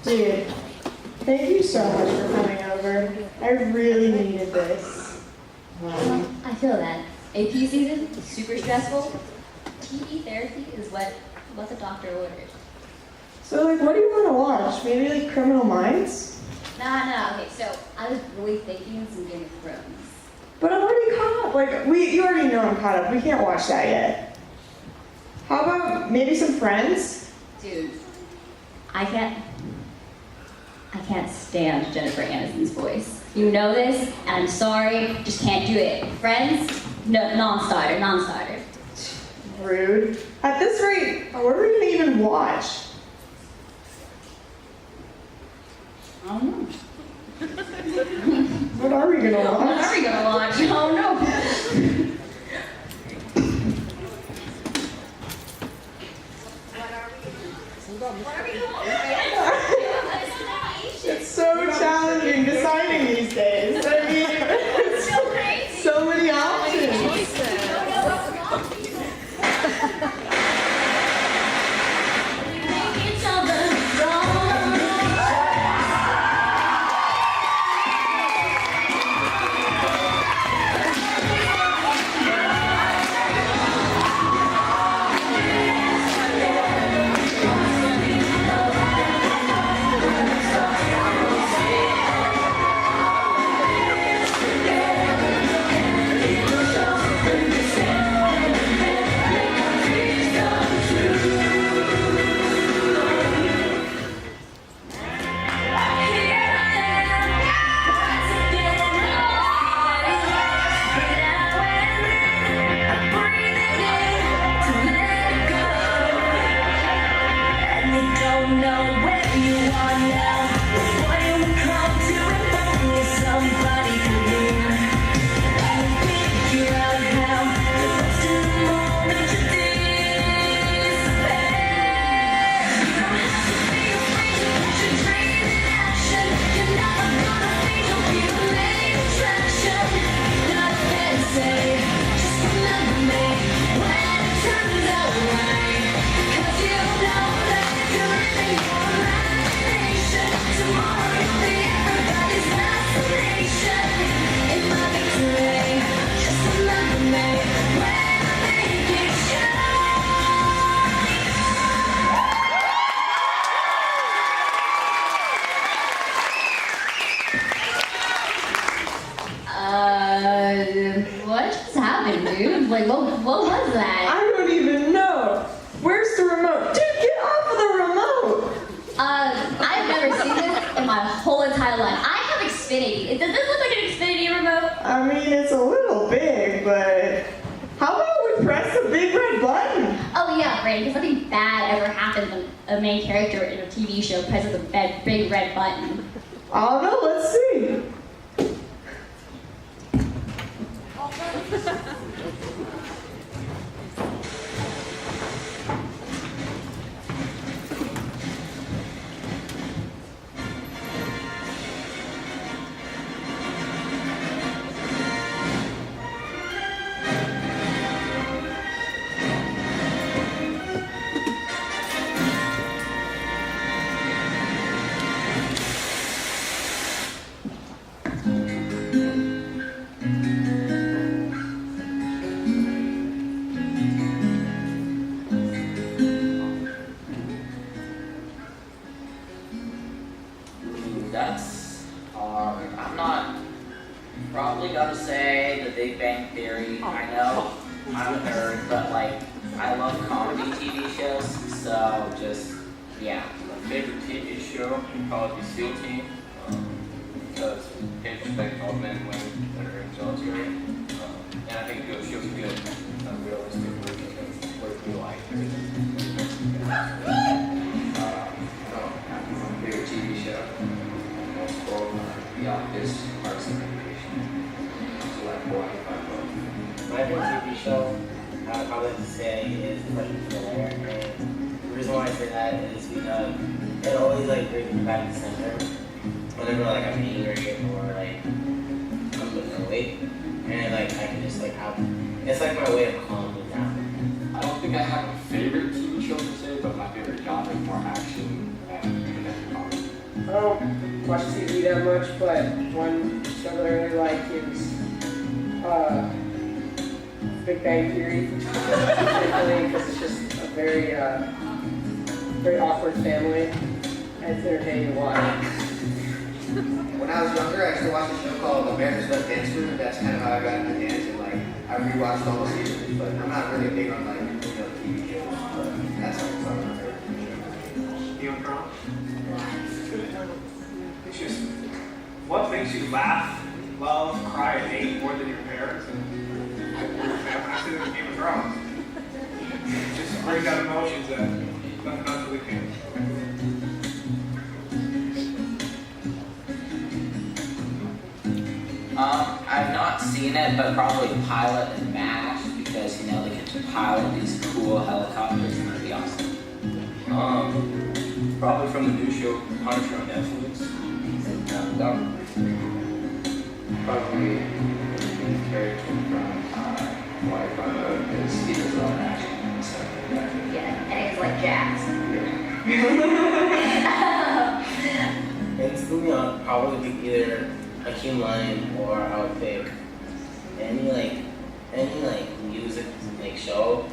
Dude, thank you so much for coming over. I really needed this. I feel that. AP season is super stressful. TV therapy is what the doctor ordered. So, like, what do you want to watch? Maybe, like, Criminal Minds? Nah, okay, so I was really thinking some Game of Thrones. But I'm already caught up. Like, you already know I'm caught up. We can't watch that yet. How about maybe some Friends? Dude, I can't stand Jennifer Aniston's voice. You know this, and I'm sorry, just can't do it. Friends? No, non-starter. Rude. At this rate, what are we gonna even watch? I don't know. What are we gonna watch? What are we gonna watch? Oh no. What are we gonna watch? It's so challenging deciding these days. I mean, so many options. What just happened, dude? Like, what was that? I don't even know. Where's the remote? Dude, get off of the remote! I've never seen this in my whole entire life. I have Xfinity. Does this look like an Xfinity remote? I mean, it's a little big, but how about we press the big red button? Oh yeah, right, because nothing bad ever happens when a main character in a TV show presses the big red button. I don't know, let's see. That's hard. I'm not probably gonna say The Big Bang Theory. I know I'm a nerd, but like I love comedy TV shows, so just yeah. My favorite TV show would probably be SEAL Team, because it pays respect to all men and women that are in the military. And I think it shows good, unrealistic work because what it be like. My favorite TV show. The Office, Parks and Recreation. So like boy, My favorite TV show, I would probably have to say, is The Freshman Thriller. And the reason why I say that is because it always like brings me back to center. Whenever like I'm angry or like I'm looking away, and like I can just like have, it's like my way of calming me down. I don't think I have a favorite TV show per se, but my favorite genre is more action and comedy. I don't watch TV that much, but one show that I really like is Big Bang Theory. Particularly because it's just a very, very awkward family, and it's entertaining to watch. When I was younger, I used to watch a show called America's Best Dancer. That's kind of how I got into dance, and like I rewatched all the seasons. But I'm not really big on like TV shows. But that's like some of my favorite shows. You and Pham? It's just, what makes you laugh, love, cry, and hate more than your parents? And I see them in Game of Thrones. Just bring out emotions that nothing else really can. I've not seen it, but probably Pilot and MASH because they get to pilot these cool helicopters and that'd be awesome. Probably from the new show Punisher on Netflix. Probably the character from White Photo is he does all that action and stuff like that. Yeah, and it's like jazz. And it's gonna be probably be either Hakeem Lion or I would pick any music show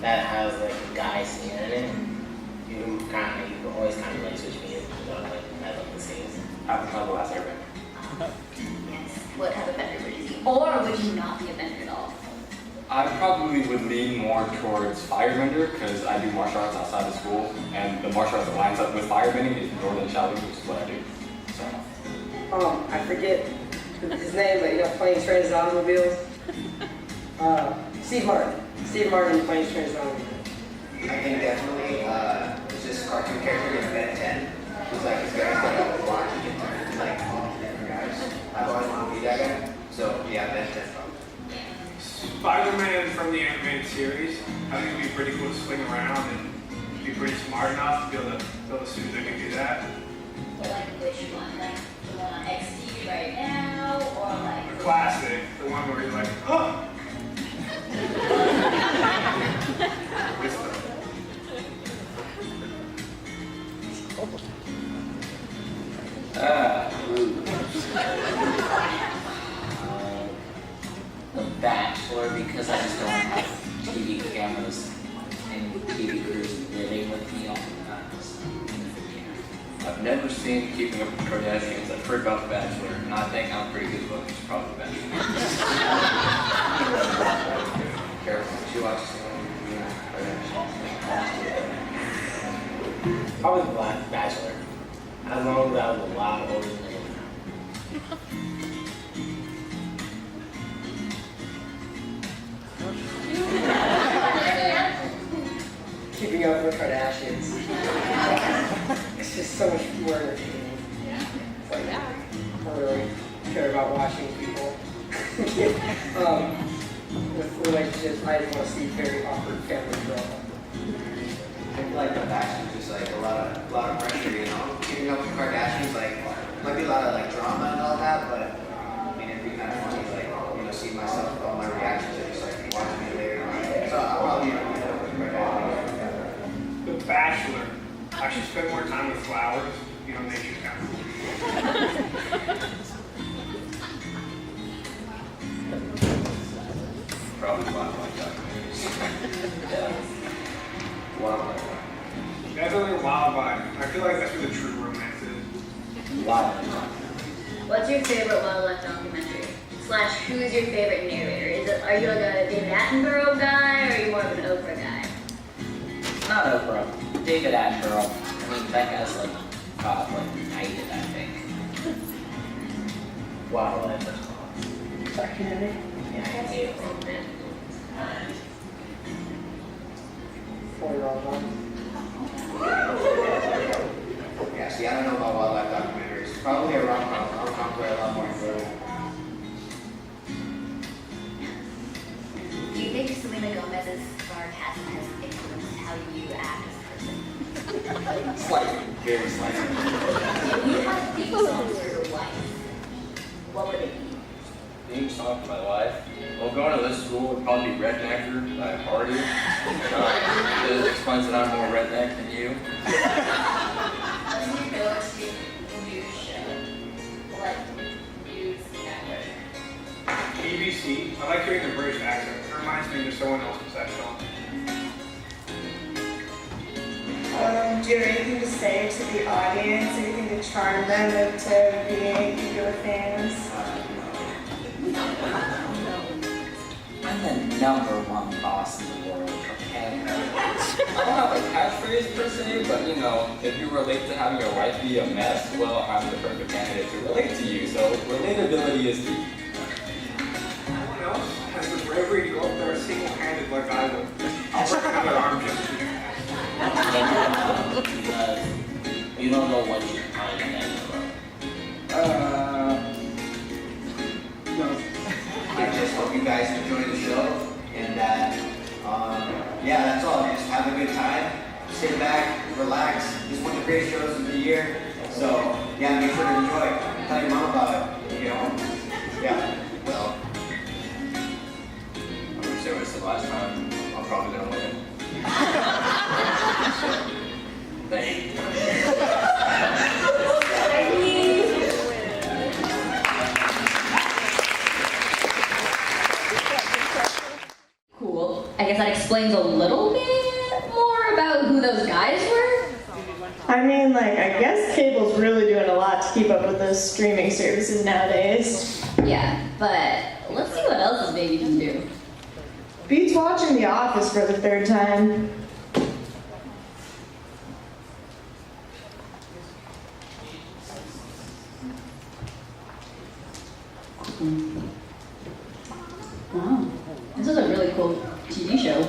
that has like a guy singing in it. You can always kind of like switch music without like as like the scenes. I would probably last Airbender. Yes. What type of bender would you be? Or would you not be a bender at all? I probably would lean more towards firebender because I do martial arts outside of school, and the martial arts that lines up with firebending is northern shouting, which is what I do. So. I forget his name, but Planes, Trains, and Automobiles. Steve Martin. Steve Martin in Planes, Trains, and Automobiles. I think definitely it's this cartoon character in Ben 10. He's like this guy's got a lot to get through. He's like all different guys. I've always wanted to be that guy. So yeah, Ben 10 probably. Spider-Man from the animated series, I think it'd be pretty cool to swing around and be pretty smart enough to be able to build a suit that can do that. Or like which one? Like the one on XD right now? Or like The classic, the one where you're like, huh! The Bachelor because I just don't have TV cameras and TV crews living with me all the time. So, I've never seen Keeping Up with the Kardashians. I've heard about The Bachelor, and I think I'm pretty good looking. It's probably The Bachelor. Careful. She watches Probably the Black Bachelor. As long as I was a lot older than him. Keeping Up with the Kardashians. It's just so much more entertaining. It's like, I don't really care about watching people. With relationships, I just want to see very awkward family drama. I feel like the Kardashians is like a lot of pressure, Keeping Up with the Kardashians, like might be a lot of like drama and all that, but I mean it'd be kind of funny, like see myself, all my reactions, and just like watching it later on. So I'll probably Keeping Up with the Kardashians. The Bachelor. I should spend more time with flowers, nature kind. Probably wildlife documentaries. Wildlife. Definitely wildlife. I feel like that's where the true romance is. what's your favorite wildlife documentary? / who's your favorite narrator? Are you like a David Attenborough guy or are you more of an Oprah guy? not Oprah, David Attenborough. I mean, that guy's like knighted, I think. Wildlife. Documentary? Yeah, I hate it. Yeah, see, I don't know about wildlife documentaries. Probably a rom-com. Rom-coms are a lot more enjoyable. Do you think Selena Gomez's sarcasm has influenced how you act as a person? Slightly, very slightly. If you had theme songs for your wife, what would it be? Theme song for my life. Well, going to this school would probably be Rednecker by Hardy. It explains that I'm more redneck than you. What's your go-to DC. I like hearing the British accent. It reminds me of someone else was that show. Do you have anything to say to the audience? Anything to charm them into being your fans? I'm the #1 boss in the world, okay? I don't have a catchphrase per se, but you know, if you relate to having your life be a mess, well, I'm the perfect candidate to relate to you. So relatability is key. No one else has the bravery to go up there single-handed like I would. I'll break another arm just for you. Because you don't know what you're finding at No. I just hope you guys enjoy the show, and that, yeah, that's all. Just have a good time, sit back, relax. It's one of the greatest shows of the year, so yeah, make sure to enjoy. Tell your mom about it when you get home. Yeah. Well, I'm gonna say it's the last time. I'm probably gonna win. Thank you. Cool. I guess that explains a little bit more about who those guys were. I mean, like, I guess cable's really doing a lot to keep up with those streaming services nowadays. Yeah, but let's see what else this baby can do. Beats watching The Office for the 3rd time. Wow, this is a really cool TV show.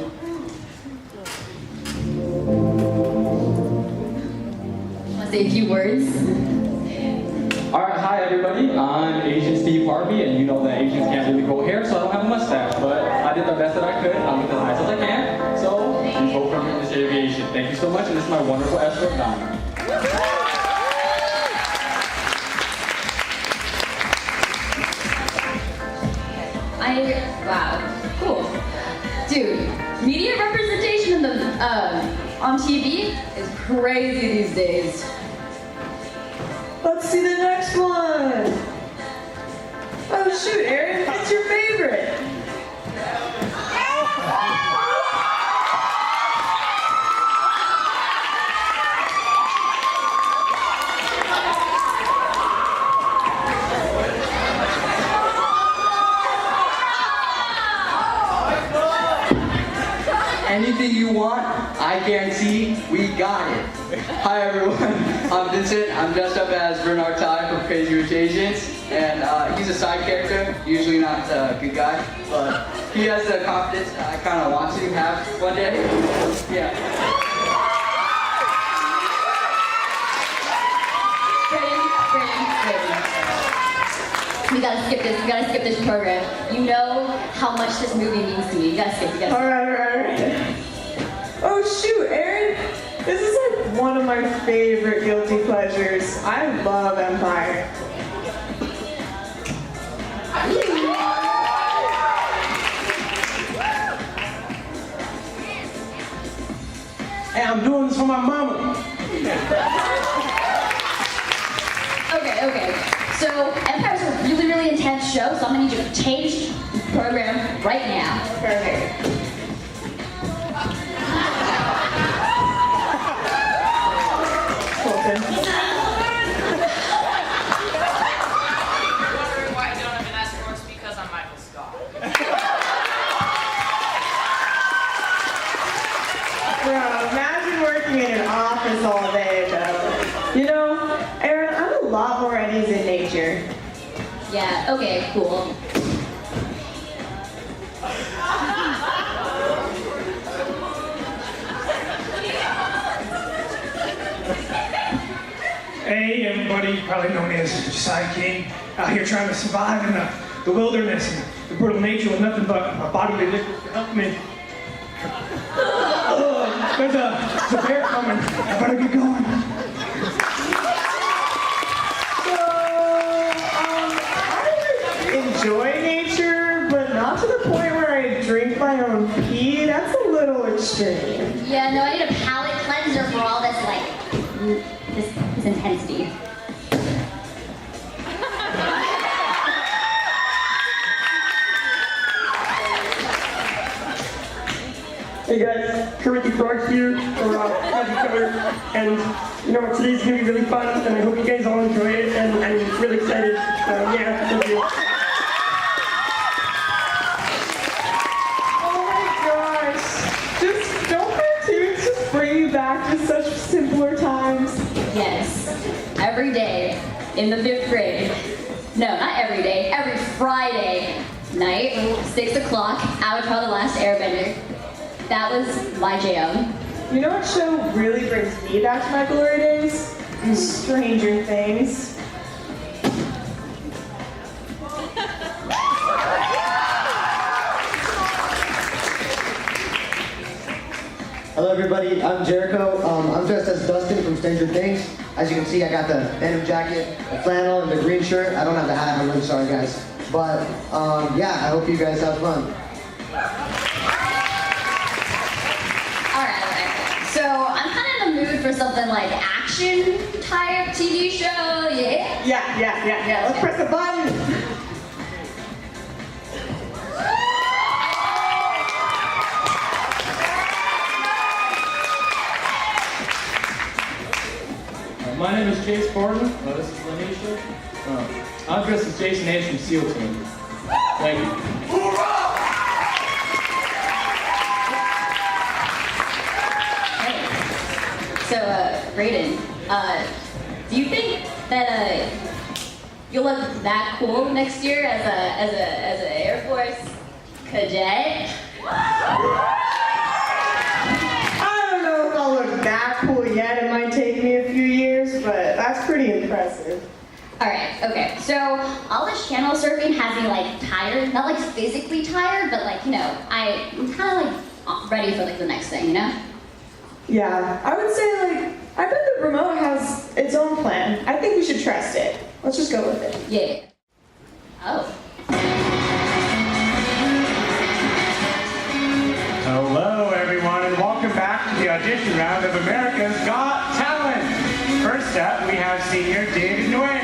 Want to say a few words? Alright, hi everybody. I'm Agent Steve Harvey, and you know that Asians can't really grow hair, so I don't have a mustache. But I did the best that I could. I'm as nice as I can. So, please vote for me in this aviation. Thank you so much, and this is my wonderful escort, Donna. Wow, cool. Dude, media representation in the, on TV is crazy these days. Let's see the next one. Oh shoot, Erin, it's your favorite. Anything you want, I guarantee we got it. Hi everyone, I'm Vincent. I'm dressed up as Bernard Ty from Crazy Rich Asians, and he's a side character, usually not a good guy, but he has the confidence I kind of want to have one day. Yeah. Braeden. We gotta skip this. We gotta skip this program. You know how much this movie means to me. You gotta skip. Alright. Oh shoot, Erin, this is like one of my favorite guilty pleasures. I love Empire. Hey, I'm doing this for my mama. Okay. So Empire's a really, really intense show, so I'm gonna need you to change the program right now. Perfect. Colton. Wondering why you don't have an escort? Because I'm Michael Scott. Bro, imagine working in an office all day, though. You know, Erin, I'm a lot more at ease in nature. Yeah, okay, cool. Hey everybody, probably know me as Josiah King, out here trying to survive in the wilderness and the brutal nature with nothing but a bodily liquid to help me. There's a bear coming. I better get going. I enjoy nature, but not to the point where I drink my own pee. That's a little extreme. Yeah, no, I need a palate cleanser for all this, like, this intensity. bars here or have each other. And you know, today's gonna be really fun, and I hope you guys all enjoy it. And I'm really excited. Yeah, thank you. Oh my gosh. Just don't cartoons just bring you back to such simpler times. Yes, every day in the 5th grade. No, not every day, every Friday night, 6 o'clock, Avatar: The Last Airbender. That was my jam. You know what show really brings me back to my glory days? Stranger Things. Hello everybody, I'm Jericho. I'm dressed as Dustin from Stranger Things. As you can see, I got the denim jacket, the flannel, and the green shirt. I don't have the hat, I'm really sorry guys. But yeah, I hope you guys have fun. Alright. So I'm kind of in the mood for something like action type TV show, yeah? Yeah. Let's press the button. My name is Chase Gordon. This is Lanisha. I'm dressed as Jason Hayes from SEAL Team. Thank you. So, Braeden, do you think that you'll look that cool next year as an Air Force cadet? I don't know if I'll look that cool yet. It might take me a few years, but that's pretty impressive. Alright, okay. So all this channel surfing has me like tired. Not like physically tired, but like, you know, I'm kind of like ready for like the next thing, you know? Yeah, I would say like, I bet the remote has its own plan. I think we should trust it. Let's just go with it. Yeah. Oh. Hello, everyone, and welcome back to the audition round of America's Got Talent. First up, we have senior David Nguyen.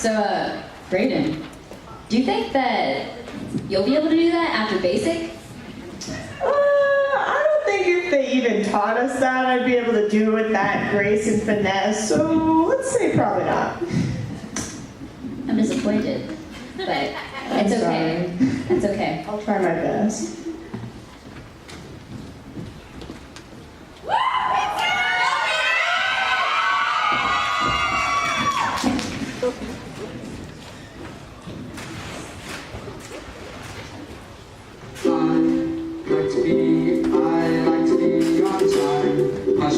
So, Braeden, do you think that you'll be able to do that after basic? I don't think if they even taught us that, I'd be able to do it with that grace and finesse. So let's say probably not. I'm disappointed, but it's okay. It's okay. I'll try my best.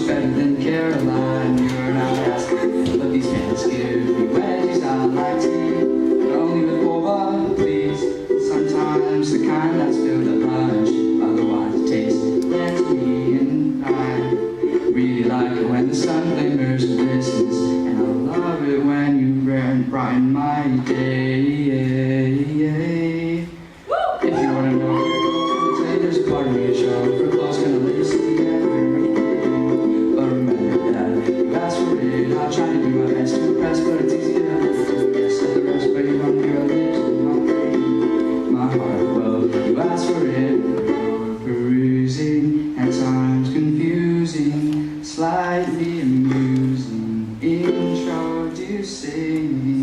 much better than Caroline. You're not asking, but these pants give me wedgies. I like tea, but only with boba, please. Sometimes the kind that's filled at lunch, otherwise it tastes dead to me. And I really like it when the sun glimmers and glistens, and I love it when you brighten my day. If you wanna know where it goes, let me tell you there's a part of me to show. For close, gonna let you see together. But remember that you asked for it. I'll try to do my best to impress, but it's easy to guess at the rest. But you want your lips and my brain, my heart. Well, you asked for it. You're perusing, at times confusing, slightly amusing, introducing me.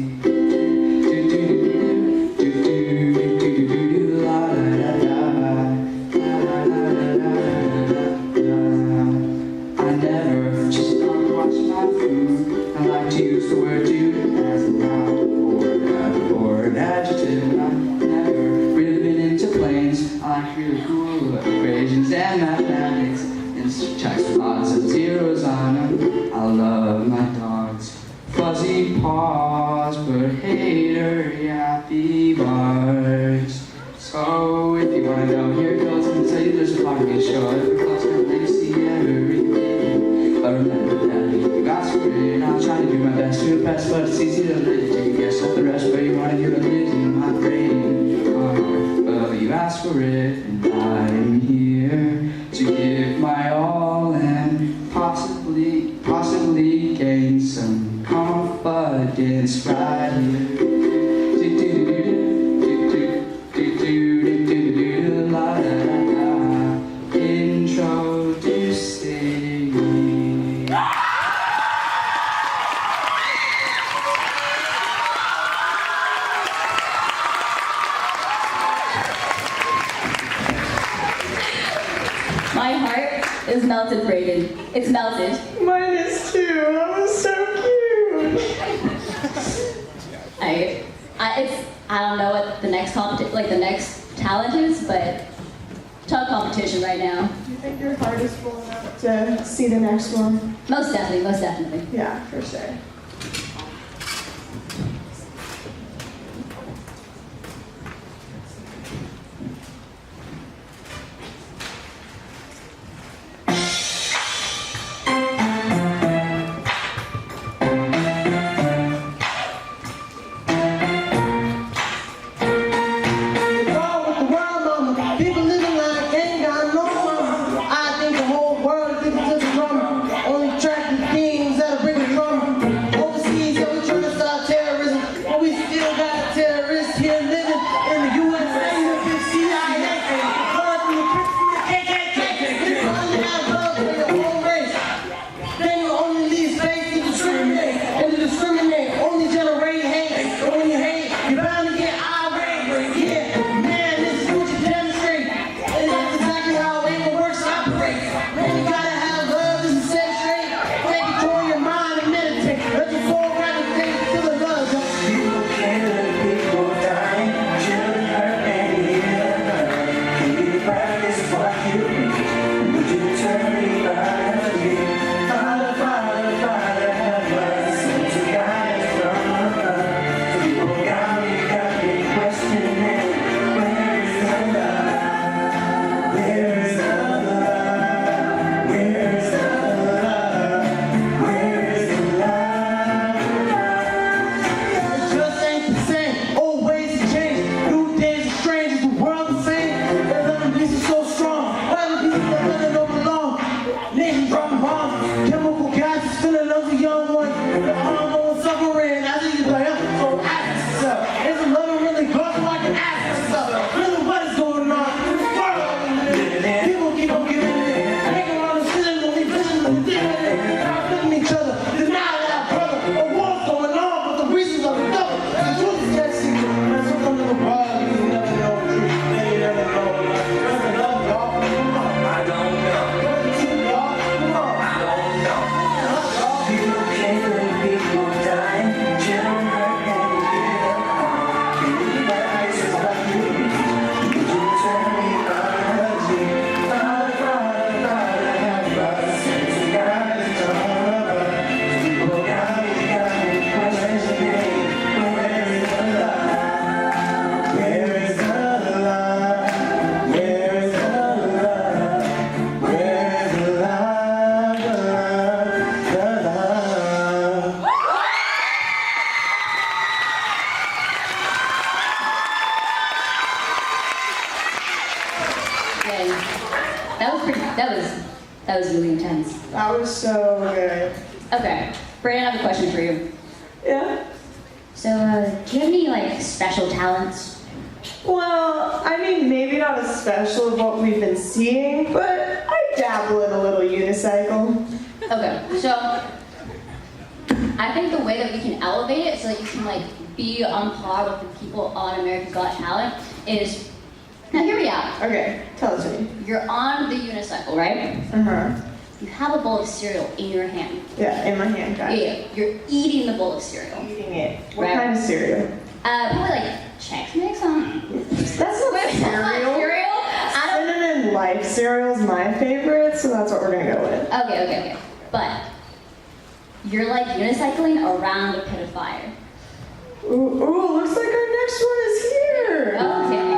Equations and mathematics, and checks with lots of zeros on them. I love my dogs, fuzzy paws, but hater yappy barks. So if you wanna know, here it goes. I'm gonna tell you there's a part of me show. If we're close, gonna let you see everything. But remember that you asked for it. I'll try to do my best to impress, but it's easy to let you take a guess at the rest. But you wanna hear it in my brain, my heart. Well, you asked for it. I'm here to give my all and possibly gain some confidence right here. Introducing me. My heart is melted, Braeden. It's melted. Mine is too. That was so cute. I don't know what the next the next challenge is, but tough competition right now. Do you think your heart is full enough to see the next one? Most definitely, most definitely. Yeah, for sure. Only attractive things that'll bring it from That was so good. Okay, Braeden, I have a question for you. Yeah? So, do you have any, like, special talents? Well, I mean, maybe not as special as what we've been seeing, but I dabble in a little unicycle. Okay, so I think the way that we can elevate it so that you can, like, be on par with the people on America's Got Talent is, now hear me out. Okay, tell it to me. You're on the unicycle, right? Uh-huh. You have a bowl of cereal in your hand. Yeah, in my hand, guys. Yeah, you're eating the bowl of cereal. Eating it. What Right. kind of cereal? Probably like Chex Mix. That's not Wait, cereal. cereal? I Cinnamon Life cereal's my favorite, so that's what we're gonna go with. don't. Okay. But you're like unicycling around a pit of fire. Ooh, looks like our next one is here. Okay.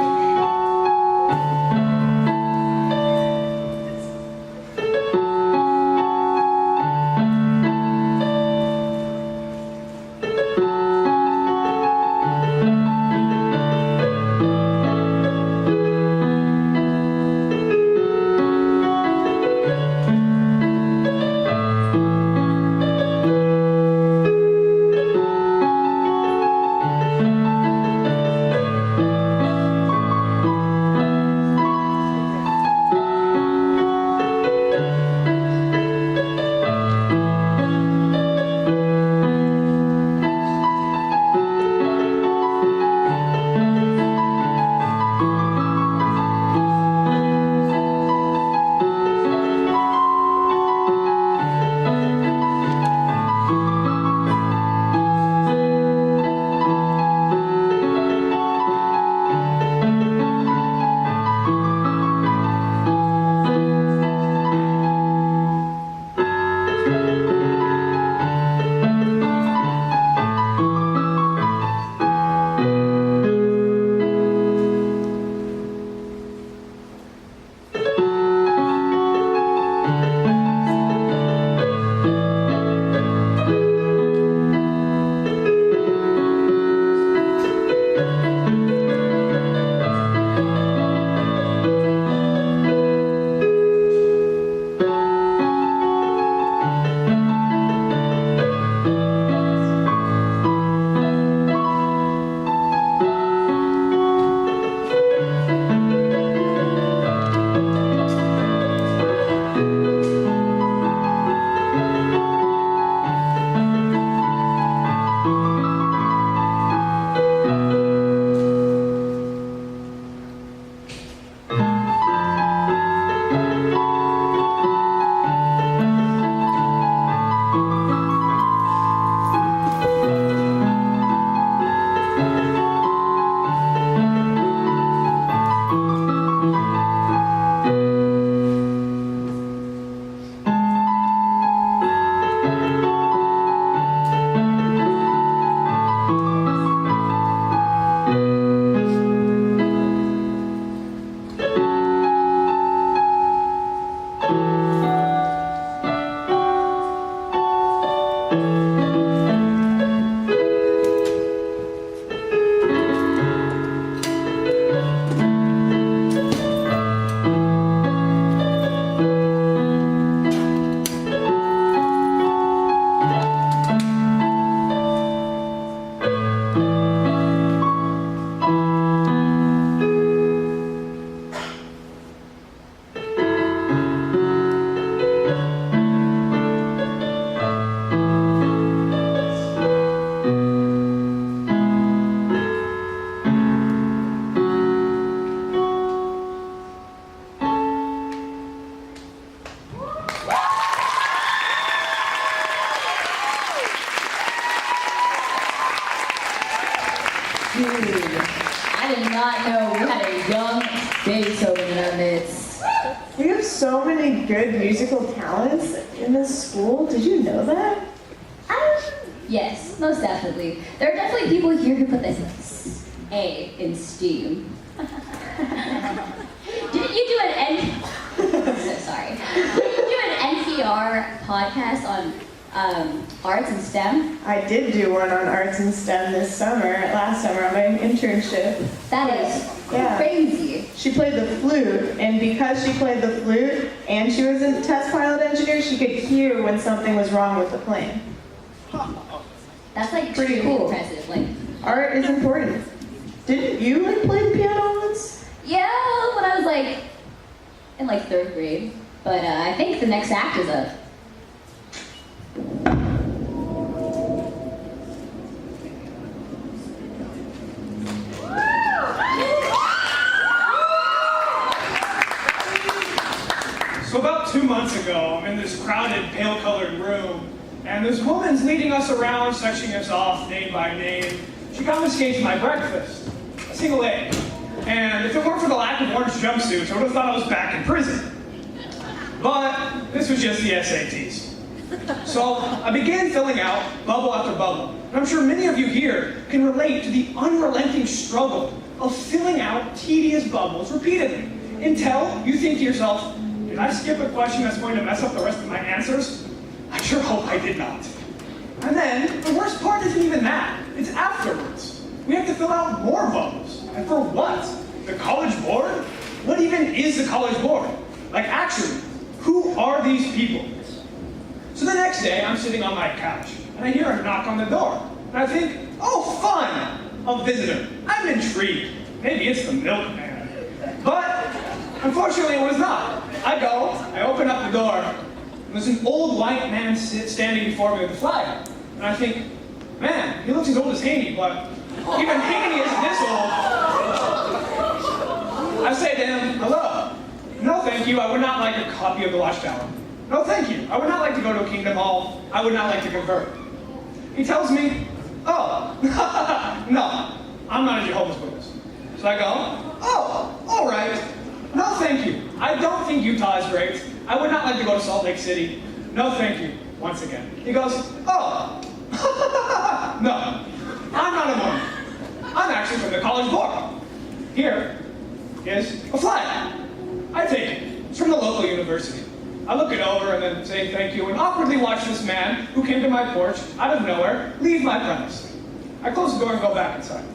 Dude, I did not know we had a young Beethoven in our midst. We have so many good musical talents in this school. Did you know that? Yes, most definitely. There are definitely people here who put this A in STEAM. Didn't you do I'm so sorry. Didn't you do an NPR podcast on arts and STEM? I did do one on arts and STEM last summer on my internship. That is crazy. she played the flute, and because she played the flute and she was a test pilot engineer, she could hear when something was wrong with the plane. That's like Pretty truly cool. impressive. Like, Art is important. Didn't you like play the piano once? yeah, when I was like in like 3rd grade. But I think the next act is up. So about 2 months ago, I'm in this crowded, pale-colored room, and this woman's leading us around, sectioning us off name by name. She confiscates my breakfast, a single egg. And if it weren't for the lack of orange jumpsuits, I would have thought I was back in prison. But this was just the SATs. So I began filling out bubble after bubble. And I'm sure many of you here can relate to the unrelenting struggle of filling out tedious bubbles repeatedly until you think to yourself, did I skip a question that's going to mess up the rest of my answers? I sure hope I did not. And then, the worst part isn't even that. It's afterwards. We have to fill out more bubbles. And for what? The College Board? What even is the College Board? Like, actually, who are these people? So the next day, I'm sitting on my couch, and I hear a knock on the door. And I think, oh, fun! A visitor. I'm intrigued. Maybe it's the milkman. But, unfortunately, it was not. I go, I open up the door, and there's an old white man standing before me with a flyer. And I think, man, he looks as old as Haney, but even Haney isn't this old. I say to him, hello. No, thank you. I would not like a copy of the Watchtower. No, thank you. I would not like to go to a Kingdom Hall. I would not like to convert. He tells me, oh, no, I'm not a Jehovah's Witness. So I go, oh, all right. No, thank you. I don't think Utah is great. I would not like to go to Salt Lake City. No, thank you. Once again. He goes, oh, no, I'm not a Mormon. I'm actually from the College Board. Here is a flag. I take it. It's from the local university. I look it over and then say thank you and awkwardly watch this man who came to my porch out of nowhere leave my premise. I close the door and go back inside.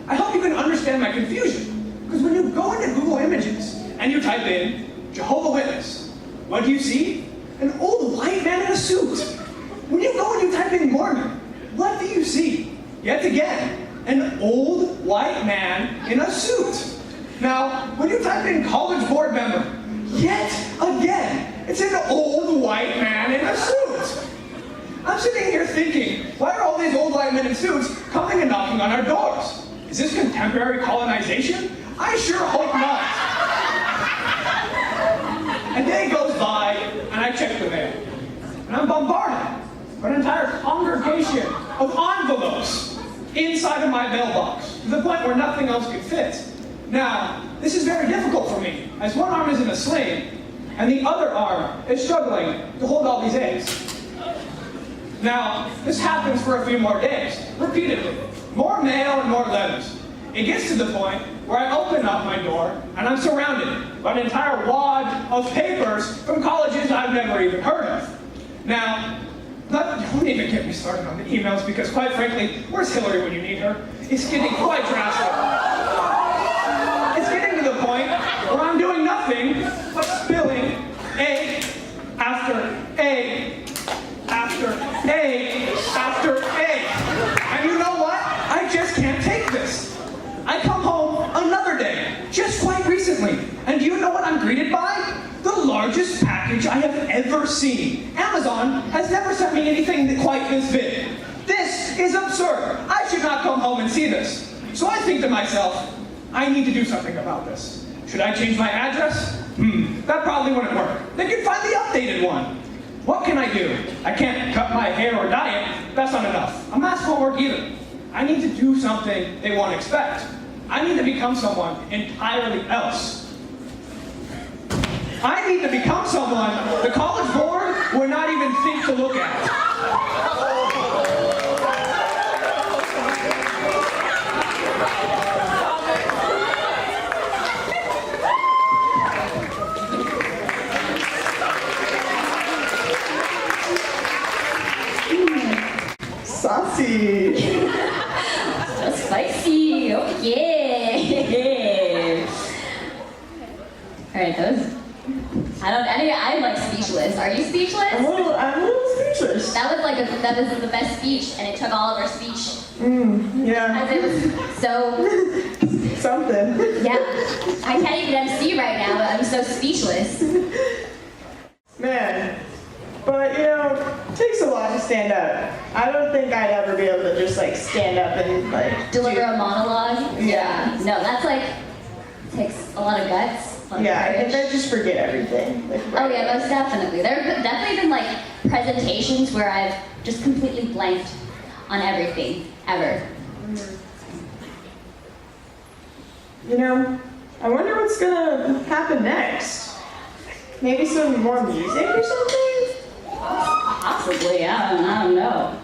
I hope you can understand my confusion. Because when you go into Google Images and you type in Jehovah's Witness, what do you see? An old white man in a suit. When you go and you type in Mormon, what do you see? Yet again, an old white man in a suit. Now, when you type in College Board member, yet again, it's an old white man in a suit. I'm sitting here thinking, why are all these old white men in suits coming and knocking on our doors? Is this contemporary colonization? I sure hope not. A day goes by, and I check the mail. And I'm bombarded by an entire congregation of envelopes inside of my mailbox, to the point where nothing else could fit. Now, this is very difficult for me, as one arm is in a sling, and the other arm is struggling to hold all these eggs. Now, this happens for a few more days, repeatedly. More mail and more letters. It gets to the point where I open up my door, and I'm surrounded by an entire wad of papers from colleges I've never even heard of. Now, don't even get me started on the emails, because quite frankly, where's Hillary when you need her? It's getting quite drastic. It's getting to the point where I'm doing nothing but spilling egg after egg after egg after egg. And you know what? I just can't take this. I come home another day, just quite recently, and do you know what I'm greeted by? The largest package I have ever seen. Amazon has never sent me anything quite this big. This is absurd. I should not come home and see this. So I think to myself, I need to do something about this. Should I change my address? That probably wouldn't work. They could find the updated one. What can I do? I can't cut my hair or dye it. That's not enough. A mask won't work either. I need to do something they won't expect. I need to become someone entirely else. I need to become someone the College Board would not even think to look at. Saucy. So spicy. Oh yeah. Alright, I'm like speechless. Are you speechless? I'm a little speechless. That was the best speech, and it took all of our speech. Yeah. As it was so... Something. Yeah. I can't even MC right now, but I'm so speechless. Man. But, it takes a lot to stand up. I don't think I'd ever be able to just, like, stand up and, like... Deliver a monologue? Yeah. No, that's, like, takes a lot of guts. A lot of Yeah, I courage. think I just forget everything. Like, Oh yeah, most definitely. There have definitely been like presentations where I've just completely blanked on everything, ever. I wonder what's gonna happen next. Maybe some more music or something? Possibly, I don't know.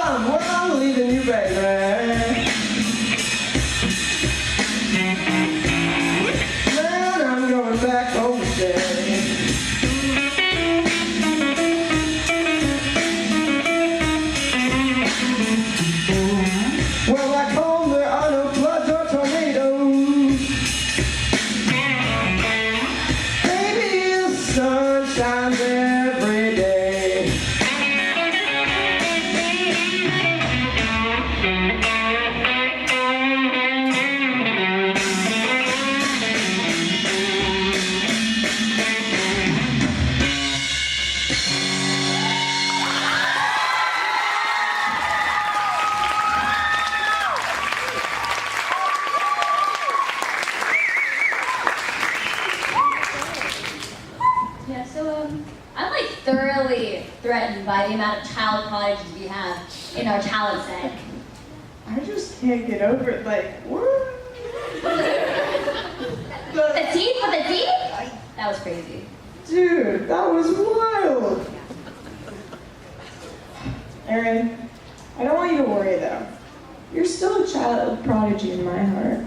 Well, I'm leaving you, baby. Man, I'm going back home to stay. Well, back home there are no floods or tornadoes. Baby, the sun shines every day. Yeah, so I'm like thoroughly threatened by the amount of child prodigies we have in our talent set. I just can't get over it. Like, what? The teeth with the teeth? That was crazy. Dude, that was wild. Erin, I don't want you to worry though. You're still a child prodigy in my heart.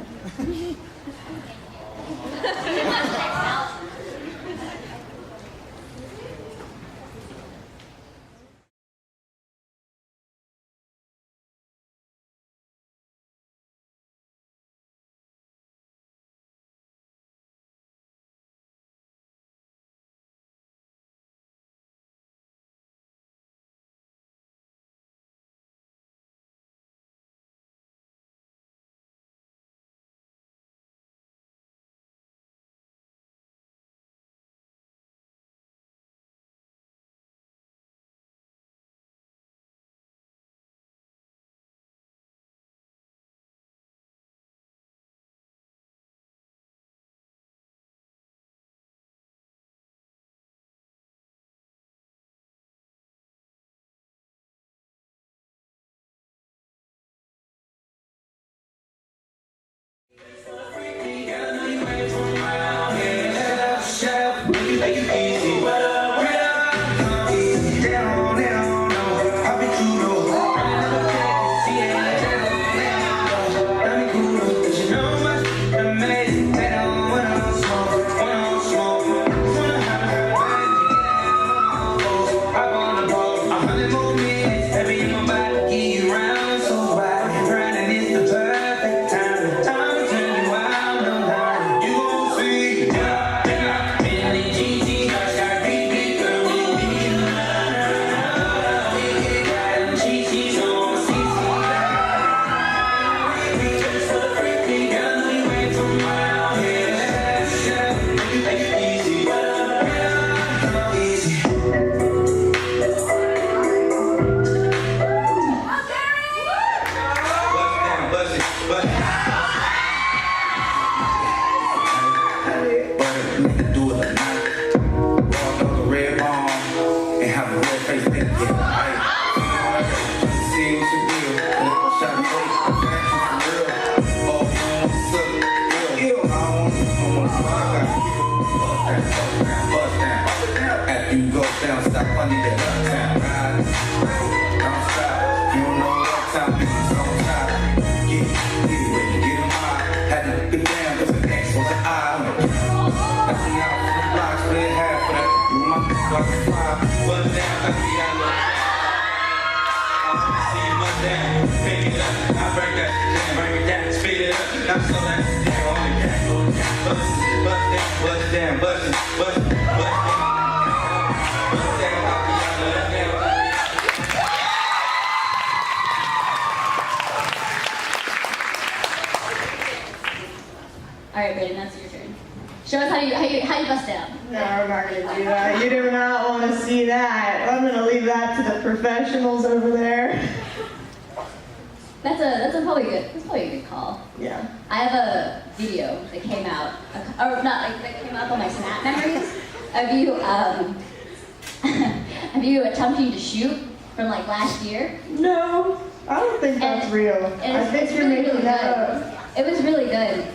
All right, Braeden, that's your turn. Show us how you bust down. No, we're not gonna do that. You do not want to see that. I'm gonna leave that to the professionals over there. That's probably a good call. Yeah. I have a video that came out, or not, like, that came up on my Snap memories of you attempting to shoot from like last year. No, I don't think that's real. I think you're really, making really that good. up. It was really good.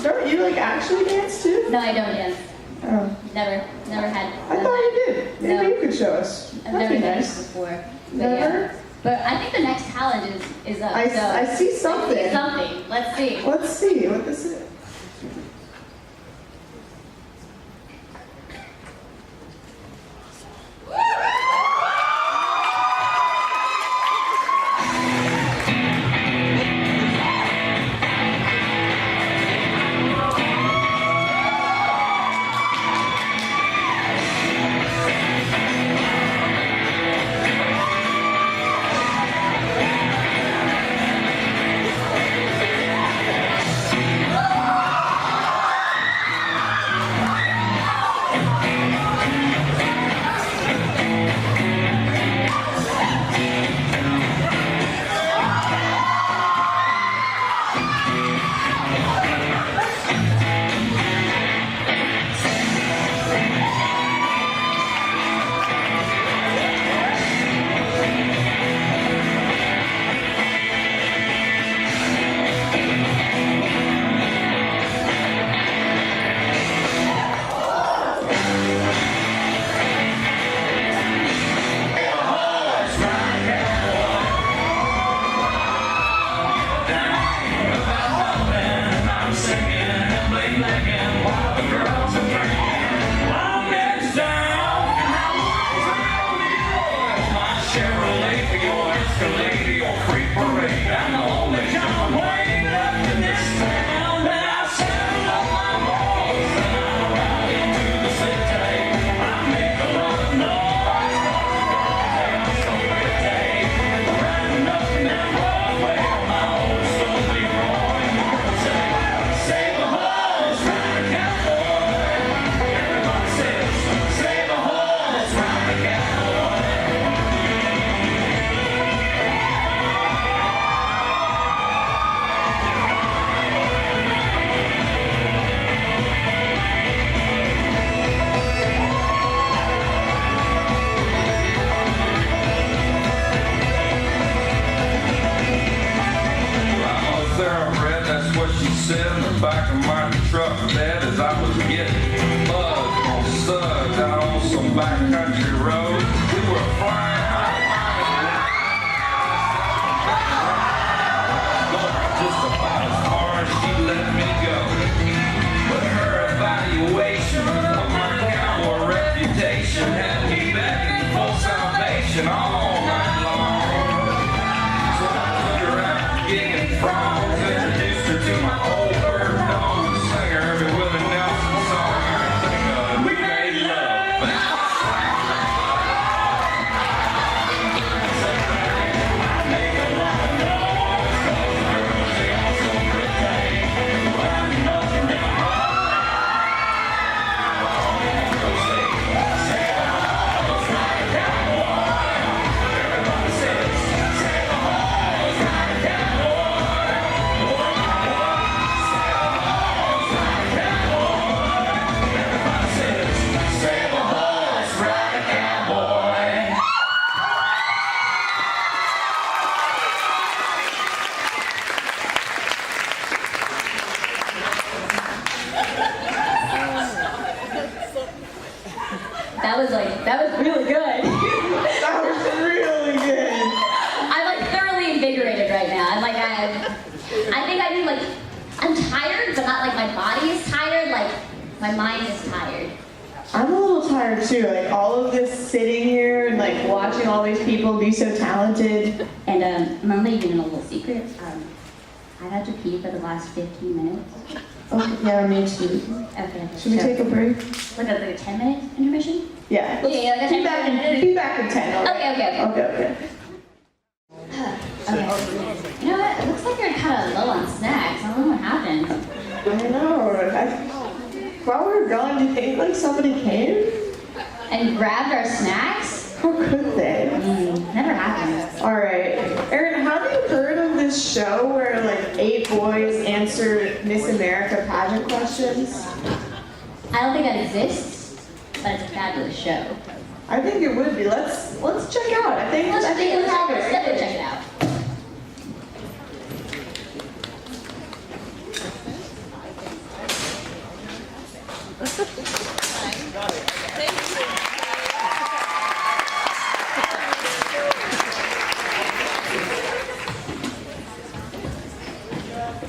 Don't you like actually dance too? No, I don't dance. Oh. Never had. I thought you did. Maybe you could show us. I've That'd never be done nice. this before. Never? But I think the next talent is up. I see something. I see something. Let's see. Let's see what this is. That was really good. That was really good. I'm like thoroughly invigorated right now. I'm like, I think I need like, I'm tired, but not like my body is tired, like my mind is tired. I'm a little tired too, like all of this sitting here and like watching all these people be so talented. And I'm only even a little secret. I've had to pee for the last 15 minutes. Okay, yeah, me too. Okay. Should we take a break? Like a 10-minute intermission? Yeah. Yeah, like a 10 minute. Be back in 10. Okay. Okay. You know what? It looks like you're kind of low on snacks. I don't know what happened. I know. While we were gone, do you think like somebody came? And grabbed our snacks? How could they? Never happened. Alright. Erin, have you heard of this show where like 8 boys answer Miss America pageant questions? I don't think that exists, but it's a fabulous show. I think it would be. Let's check it out. I think Let's it's definitely check it out. Thank you.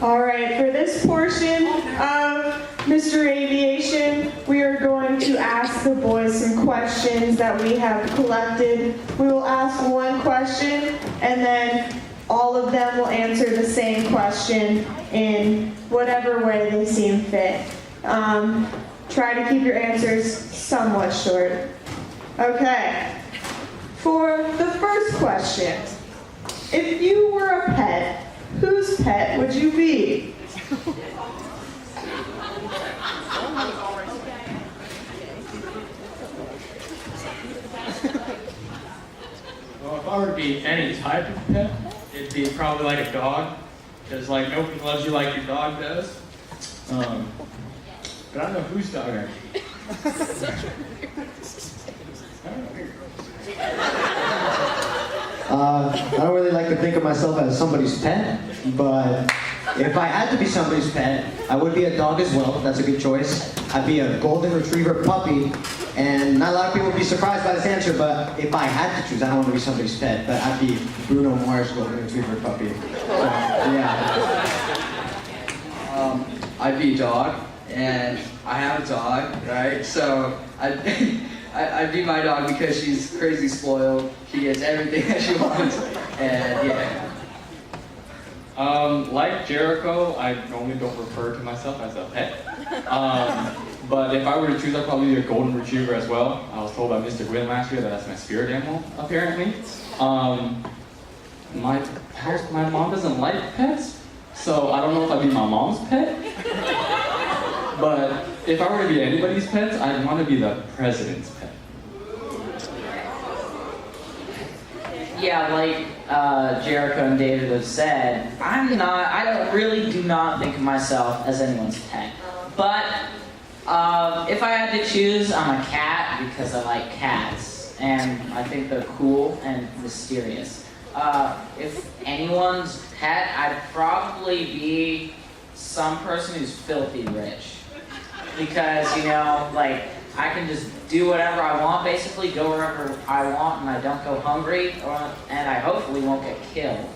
All right, for this portion of Mr. Aviation, we are going to ask the boys some questions that we have collected. We will ask one question, and then all of them will answer the same question in whatever way they seem fit. Try to keep your answers somewhat short. Okay, for the first question, if you were a pet, whose pet would you be? Well, if I were to be any type of pet, it'd be probably like a dog, because like nobody loves you like your dog does. But I don't know whose dog I'd be. I don't really like to think of myself as somebody's pet, but if I had to be somebody's pet, I would be a dog as well. That's a good choice. I'd be a golden retriever puppy, and not a lot of people would be surprised by this answer, but if I had to choose, I don't want to be somebody's pet, but I'd be Bruno Mars' golden retriever puppy. So, yeah. I'd be a dog, and I have a dog, right? So I'd be my dog because she's crazy spoiled. She gets everything that she wants, and yeah. Like Jericho, I normally don't refer to myself as a pet. But if I were to choose, I'd probably be a golden retriever as well. I was told by Mr. Gwynn last year that that's my spirit animal, apparently. My mom doesn't like pets, so I don't know if I'd be my mom's pet. But if I were to be anybody's pet, I'd want to be the president's pet. Yeah, like Jericho and David have said, I really do not think of myself as anyone's pet. But if I had to choose, I'm a cat because I like cats. And I think they're cool and mysterious. If anyone's pet, I'd probably be some person who's filthy rich. Because, you know, like, I can just do whatever I want, basically, go wherever I want, and I don't go hungry, and I hopefully won't get killed.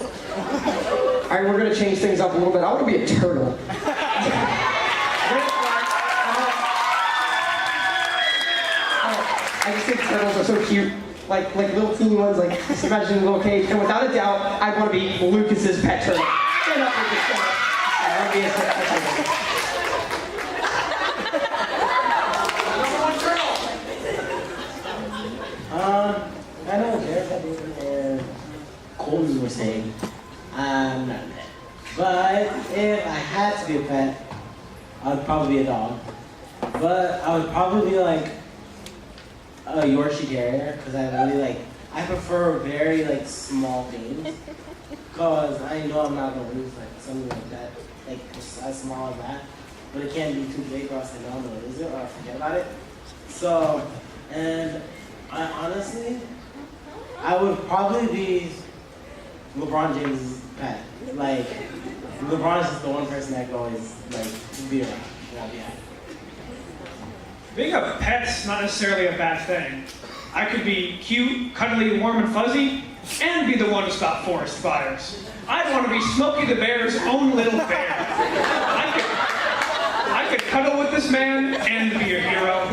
All right, we're gonna change things up a little bit. I want to be a turtle. I just think turtles are so cute. Like little teeny ones, like just imagine a little cage. And without a doubt, I'd want to be Lucas's pet turtle. Stand up, Lucas, stand up. I want to be his pet turtle. I know Jericho and Colton were saying, I'm not a pet. But if I had to be a pet, I'd probably be a dog. But I would probably be like a Yorkshire Terrier, because I prefer very like small things. Because I know I'm not going to lose like something like that, like as small as that. But it can't be too big or else I know I'm going to lose it or I forget about it. So, and I honestly, I would probably be LeBron James' pet. Like, LeBron is just the one person that could always, like, be around. Yeah, yeah. Being a pet's not necessarily a bad thing. I could be cute, cuddly, warm, and fuzzy, and be the one to stop forest fires. I'd want to be Smokey the Bear's own little bear. I could cuddle with this man and be a hero.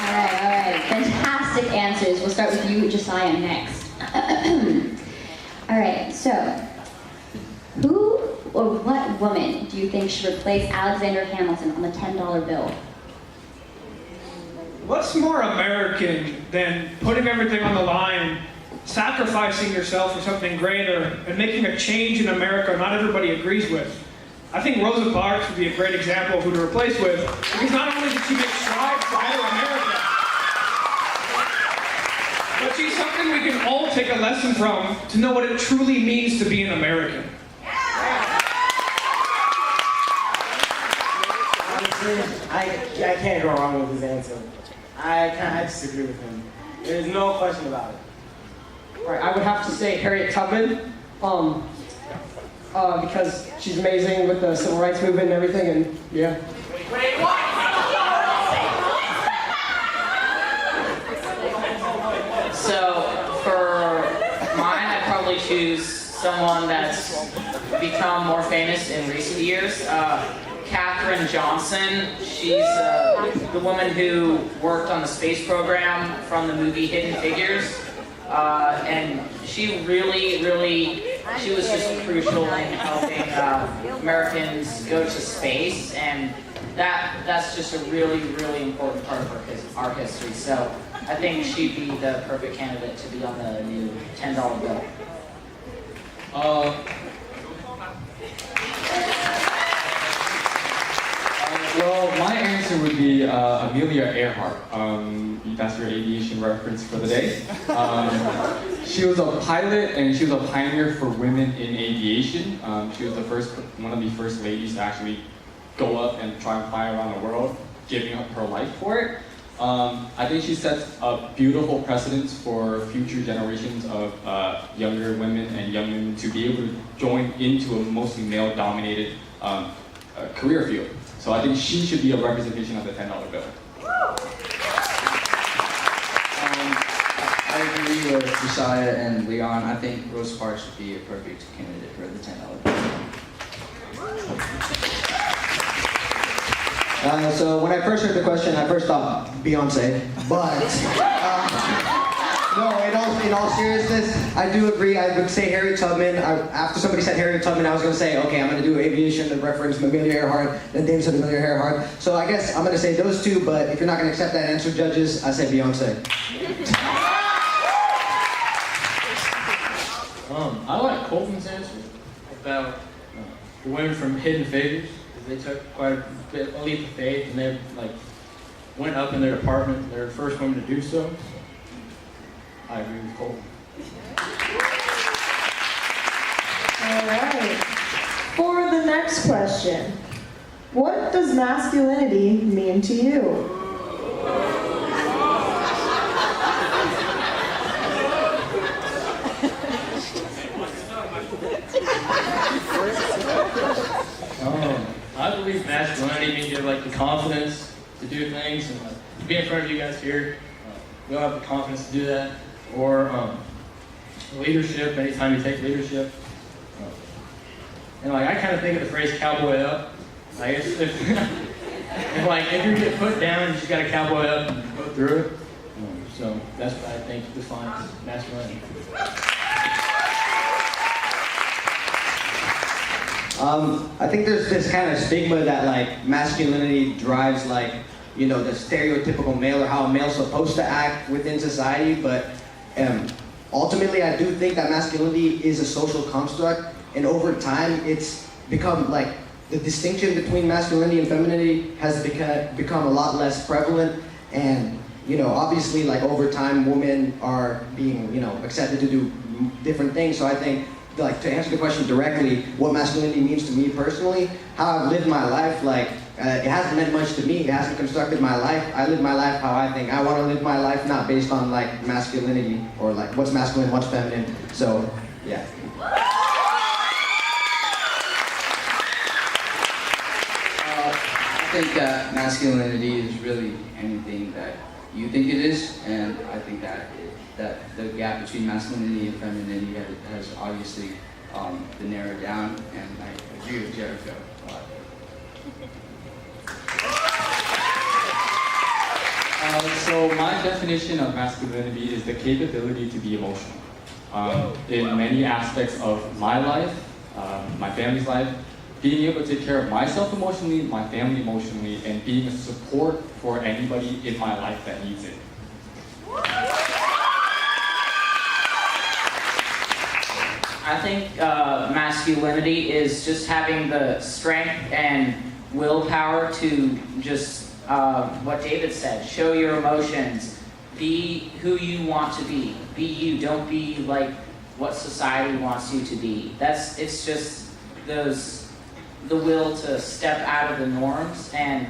All right. Fantastic answers. We'll start with you, Josiah, next. All right, so who or what woman do you think should replace Alexander Hamilton on the $10 bill? What's more American than putting everything on the line, sacrificing yourself for something greater, and making a change in America not everybody agrees with? I think Rosa Parks would be a great example of who to replace with, because not only did she make strides for better America, but she's something we can all take a lesson from to know what it truly means to be an American. Honestly, I can't go wrong with his answer. I disagree with him. There's no question about it. All right, I would have to say Harriet Tubman, because she's amazing with the civil rights movement and everything, and yeah. Wait, what? So, choose someone that's become more famous in recent years. Katherine Johnson. She's the woman who worked on the space program from the movie Hidden Figures. And she she was just crucial in helping Americans go to space, and that's just a really important part of our history. So I think she'd be the perfect candidate to be on the new $10 bill. Well, my answer would be Amelia Earhart. That's your aviation reference for the day. She was a pilot and she was a pioneer for women in aviation. She was one of the first ladies to actually go up and try and fly around the world, giving up her life for it. I think she sets a beautiful precedence for future generations of younger women and young women to be able to join into a mostly male-dominated career field. So I think she should be a representation of the $10 bill. I agree with Josiah and Leon. I think Rose Parks would be a perfect candidate for the $10 bill. So when I first heard the question, I first thought Beyonce, but no, in all seriousness, I do agree. I would say Harriet Tubman. After somebody said Harriet Tubman, I was going to say, okay, I'm going to do aviation to reference Amelia Earhart, then David said Amelia Earhart. So I guess I'm going to say those two, but if you're not going to accept that answer, judges, I say Beyonce. I like Colton's answer about the women from Hidden Figures. They took quite a leap of faith, and they went up in their department. They're the first women to do so. I agree with Colton. All right. For the next question, what does masculinity mean to you? I believe masculinity means you have the confidence to do things, and to be in front of you guys here, you'll have the confidence to do that. Or leadership, anytime you take leadership. And I kind of think of the phrase cowboy up. If you're getting put down, you just got to cowboy up and go through it. So that's what I think defines masculinity. I think there's this kind of stigma that masculinity drives the stereotypical male or how a male's supposed to act within society, but ultimately I do think that masculinity is a social construct, and over time it's become the distinction between masculinity and femininity has become a lot less prevalent, and obviously over time women are being accepted to do different things. So I think to answer the question directly, what masculinity means to me personally, how I've lived my life, it hasn't meant much to me. It hasn't constructed my life. I live my life how I think I want to live my life, not based on masculinity or what's masculine, what's feminine. So, yeah. I think that masculinity is really anything that you think it is, and I think that the gap between masculinity and femininity has obviously been narrowed down, and I agree with Jericho a lot. So my definition of masculinity is the capability to be emotional. In many aspects of my life, my family's life, being able to take care of myself emotionally, my family emotionally, and being a support for anybody in my life that needs it. I think masculinity is just having the strength and willpower to just, what David said, show your emotions, be who you want to be you, don't be what society wants you to be. It's just the will to step out of the norms and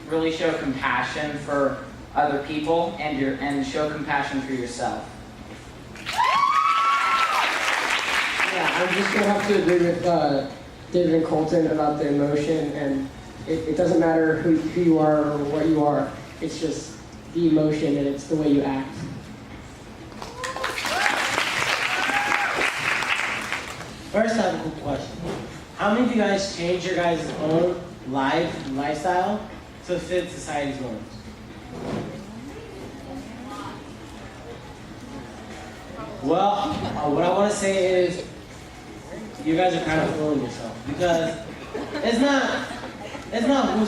really show compassion for other people and show compassion for yourself. Yeah, I'm just going to have to agree with David and Colton about the emotion, and it doesn't matter who you are or what you are, it's just the emotion and it's the way you act. First, I have a quick question. How many of you guys change your guys' own lifestyle to fit society's norms? Well, what I want to say is, you guys are kind of fooling yourself because it's not what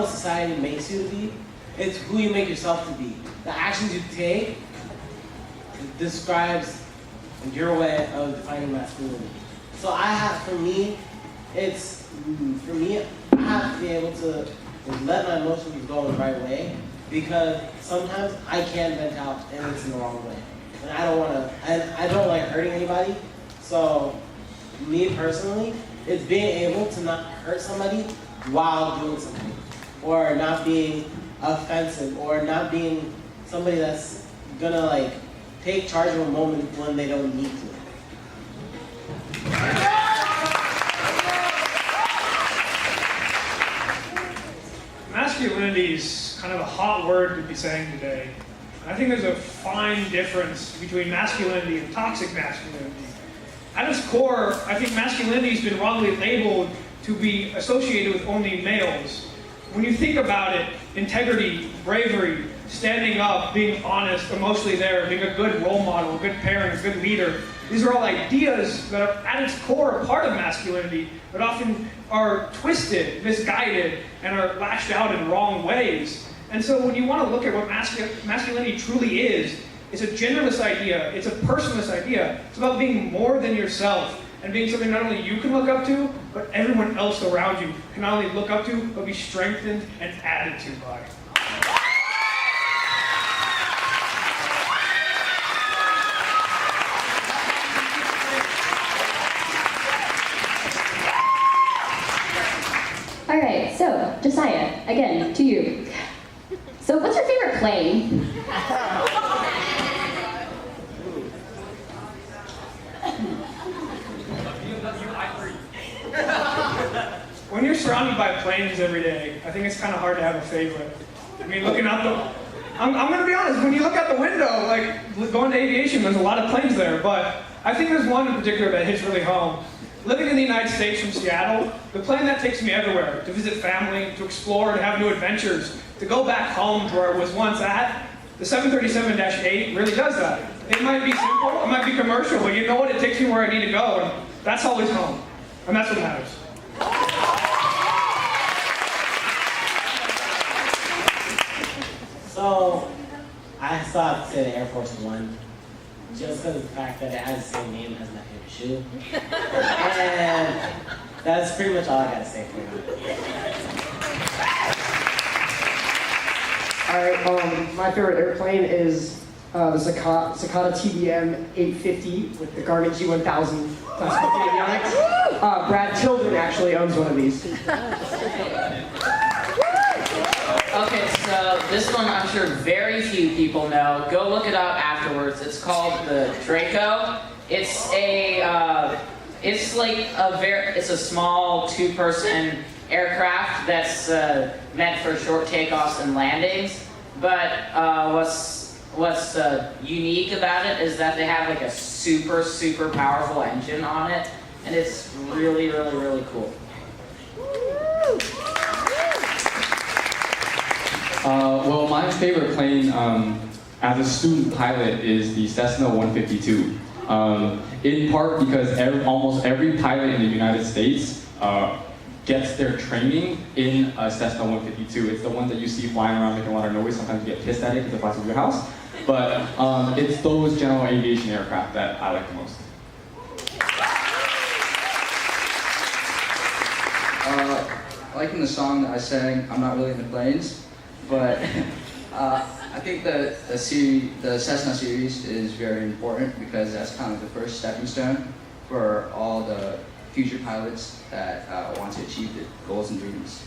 society makes you to be. It's who you make yourself to be. The actions you take describes your way of defining masculinity. So I have to be able to let my emotions go in the right way because sometimes I can vent out and it's in the wrong way. And I don't like hurting anybody. So me personally, it's being able to not hurt somebody while doing something. Or not being offensive, or not being somebody that's gonna like take charge of a moment when they don't need to. Masculinity is kind of a hot word to be saying today. I think there's a fine difference between masculinity and toxic masculinity. At its core, I think masculinity has been wrongly labeled to be associated with only males. When you think about it, integrity, bravery, standing up, being honest, emotionally there, being a good role model, a good parent, a good leader, these are all ideas that are at its core a part of masculinity, but often are twisted, misguided, and are lashed out in wrong ways. And so when you want to look at what masculinity truly is, it's a genderless idea, it's a personless idea. It's about being more than yourself and being something not only you can look up to, but everyone else around you can not only look up to, but be strengthened and added to by. All right, so Josiah, again, to you. So what's your favorite plane? When you're surrounded by planes every day, I think it's kind of hard to have a favorite. I mean, looking out the... I'm going to be honest, when you look out the window, like going to aviation, there's a lot of planes there, but I think there's one in particular that hits really home. Living in the United States from Seattle, the plane that takes me everywhere, to visit family, to explore, to have new adventures, to go back home to where I was once at, the 737-8 really does that. It might be simple, it might be commercial, but you know what? It takes me where I need to go, and that's always home. And that's what matters. So, I still have to say the Air Force One, just because of the fact that it has the same name as my favorite shoe. And that's pretty much all I gotta say for now. Alright, my favorite airplane is the Cicada TBM 850 with the Garmin G1000 classical avionics. Brad Tilden actually owns one of these. Okay, so this one I'm sure very few people know. Go look it up afterwards. It's called the Draco. It's a small two-person aircraft that's meant for short takeoffs and landings. But what's unique about it is that they have like a super powerful engine on it, and it's really cool. Well, my favorite plane as a student pilot is the Cessna 152. In part because almost every pilot in the United States gets their training in a Cessna 152. It's the one that you see flying around making a lot of noise. Sometimes you get pissed at it because it flies over your house. But it's those general aviation aircraft that I like the most. Liking the song that I sang, I'm not really into planes, but I think the Cessna series is very important because that's kind of the first stepping stone for all the future pilots that want to achieve their goals and dreams.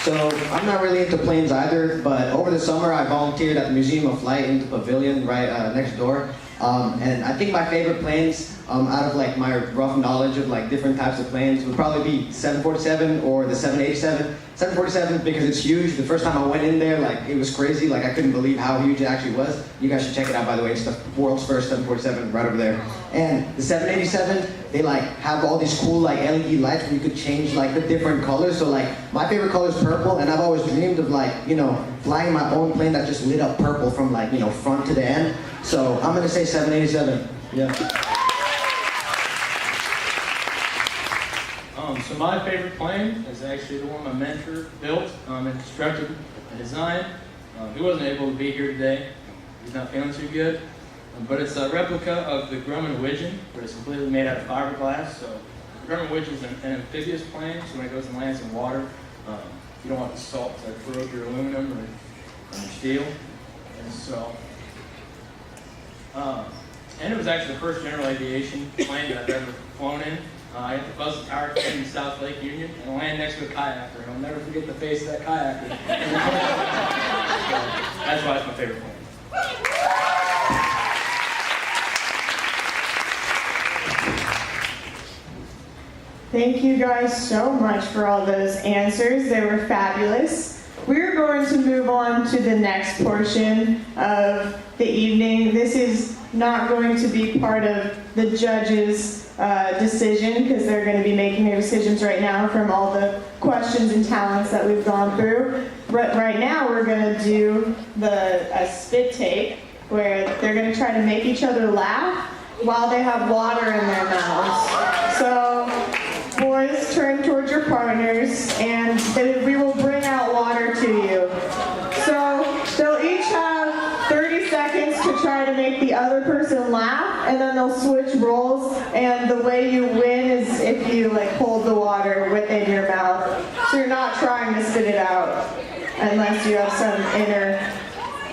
So I'm not really into planes either, but over the summer I volunteered at the Museum of Flight in the pavilion right next door. And I think my favorite planes, out of like my rough knowledge of like different types of planes, would probably be 747 or the 787. 747 because it's huge. The first time I went in there, like it was crazy. Like I couldn't believe how huge it actually was. You guys should check it out, by the way. It's the world's first 747 right over there. And the 787, they like have all these cool like LED lights where you could change like the different colors. So like my favorite color is purple, and I've always dreamed of like, you know, flying my own plane that just lit up purple from like, you know, front to the end. So I'm gonna say 787. Yeah. So my favorite plane is actually the one my mentor built and constructed and designed. He wasn't able to be here today. He's not feeling too good. But it's a replica of the Grumman Widgeon, but it's completely made out of fiberglass. So the Grumman Widgeon is an amphibious plane, so when it goes and lands in water, you don't want the salt to corrode your aluminum or your steel. And so, and it was actually the first general aviation plane that I've ever flown in. I had to buzz the tower in South Lake Union and land next to a kayaker, and I'll never forget the face of that kayaker. So, that's why it's my favorite plane. Thank you guys so much for all those answers. They were fabulous. We're going to move on to the next portion of the evening. This is not going to be part of the judges' decision because they're going to be making their decisions right now from all the questions and talents that we've gone through. Right now we're going to do a spit take where they're going to try to make each other laugh while they have water in their mouths. So boys, turn towards your partners and we will bring out water to you. So they'll each have 30 seconds to try to make the other person laugh, and then they'll switch roles, and the way you win is if you like hold the water within your mouth. So you're not trying to spit it out unless you have some inner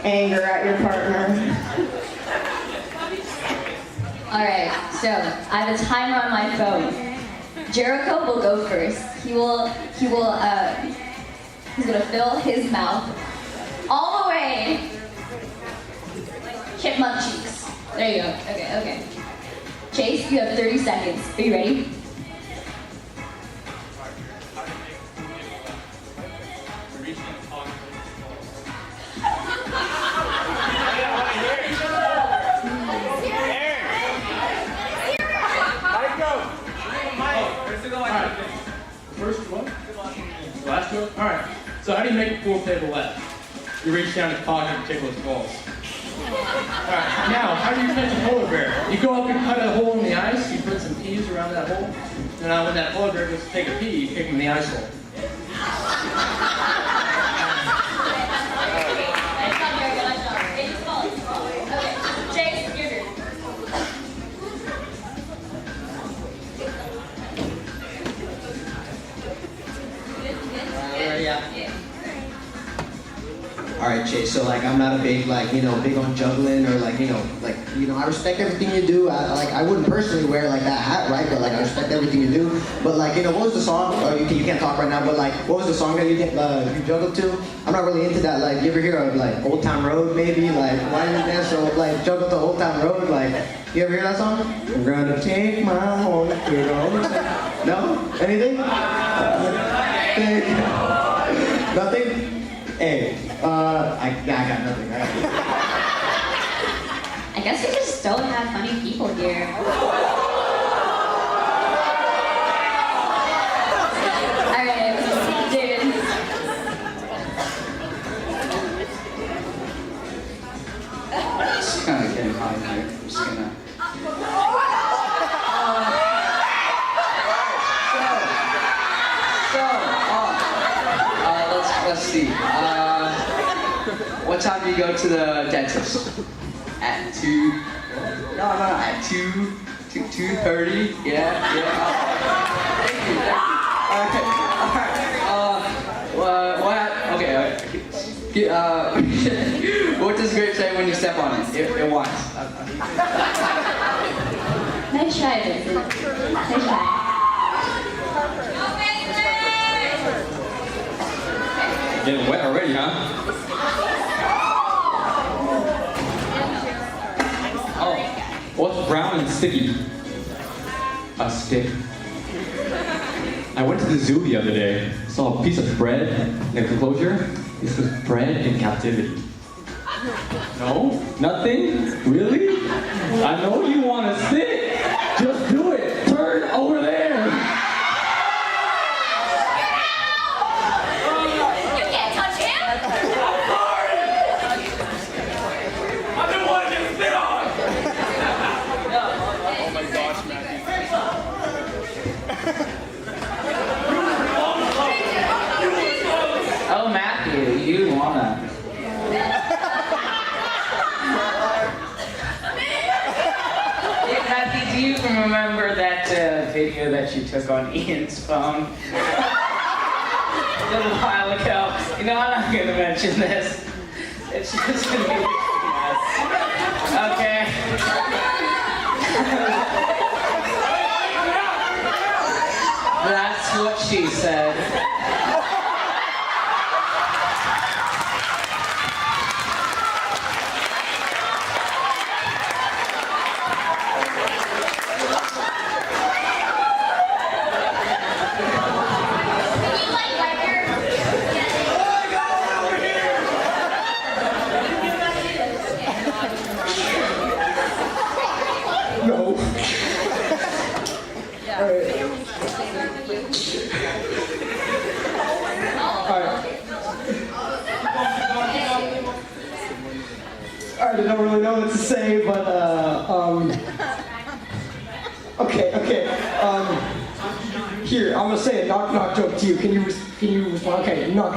anger at your partner. Alright, so I have a timer on my phone. Jericho will go first. He's gonna fill his mouth all the way chipmunk cheeks. There you go. Okay. Chase, you have 30 seconds. Are you ready? First one? Last one? Alright. So how do you make a pool table laugh? You reach down his pocket and tickle his balls. Alright, now, how do you catch a polar bear? You go up and cut a hole in the ice, you put some peas around that hole, and now when that polar bear goes to take a pee, you kick him in the ice hole. Chase, your turn. Alright, Chase, so like I'm not a big big on juggling or I respect everything you do. I wouldn't personally wear like that hat, right? But like I respect everything you do. But what was the song? Oh, you can't talk right now, but like what was the song that you juggled to? I'm not really into that. Like you ever hear of like Old Town Road maybe? Like why didn't you dance to juggle to Old Town Road? Like you ever hear that song? I'm gonna take my home to the old town. No? Anything? Nothing? Hey, I got nothing. I guess we just don't have funny people here. Alright, dude. It's kind of getting hot in here. I'm just gonna. Let's see. What time do you go to the dentist? At 2. No, at 2:30. Yeah. Thank you. Alright. Okay. What does grape say when you step on it? It whines. Nice try, Vincent. Nice try. Getting wet already, huh? Oh. brown and sticky. A stick. I went to the zoo the other day, saw a piece of bread in a enclosure. This was bread in captivity. No? Nothing? Really? I know you want to sit. Just do it. Turn over there. You can't touch him! I'm the one to spit on! Oh my gosh, Matthew. Oh, Matthew, you wanna. Matthew, do you remember that video that you took on Ian's phone? A little while ago. You know, I'm not gonna mention this. It's just gonna be a mess. Okay. That's what she said. No. Alright, I don't really know what to say, but okay. Here, I'm gonna say a knock joke to you. Can you respond? Okay, knock.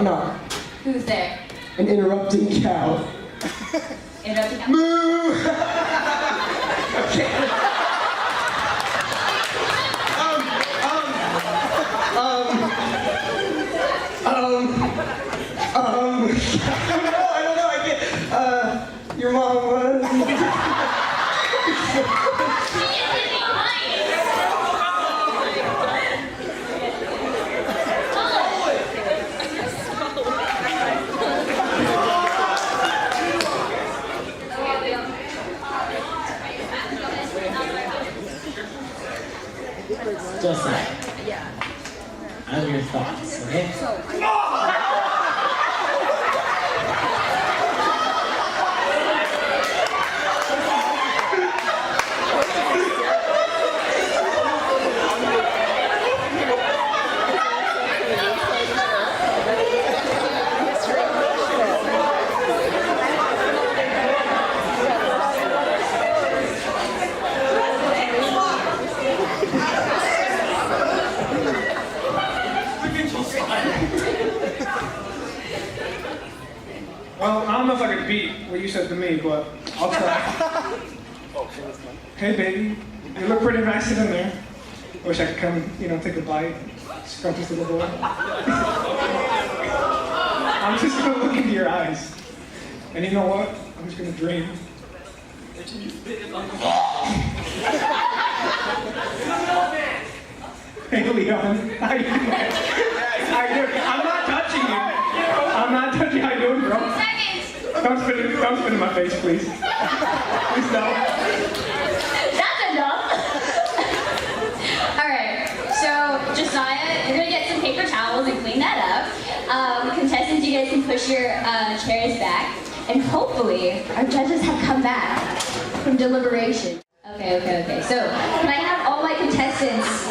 Who's there? An interrupting cow. Interrupting him? Moo! Okay. I don't know, I can't, your mom was... Just like, I have your thoughts, okay? Well, I don't know if I could beat what you said to me, but I'll try. Hey, baby, you look pretty nice in there. Wish I could come, take a bite. Scrumptious little boy. I'm just gonna look into your eyes. And you know what? I'm just gonna dream. Hey, Leon. How you doing? I'm not touching you. I'm not touching you. How you doing, bro? Don't spit in my face, please. Please don't. That's enough. All right. So, Josiah, you're gonna get some paper towels and clean that up. Contestants, you guys can push your chairs back, and hopefully, our judges have come back from deliberation. Okay. So, can I have all my contestants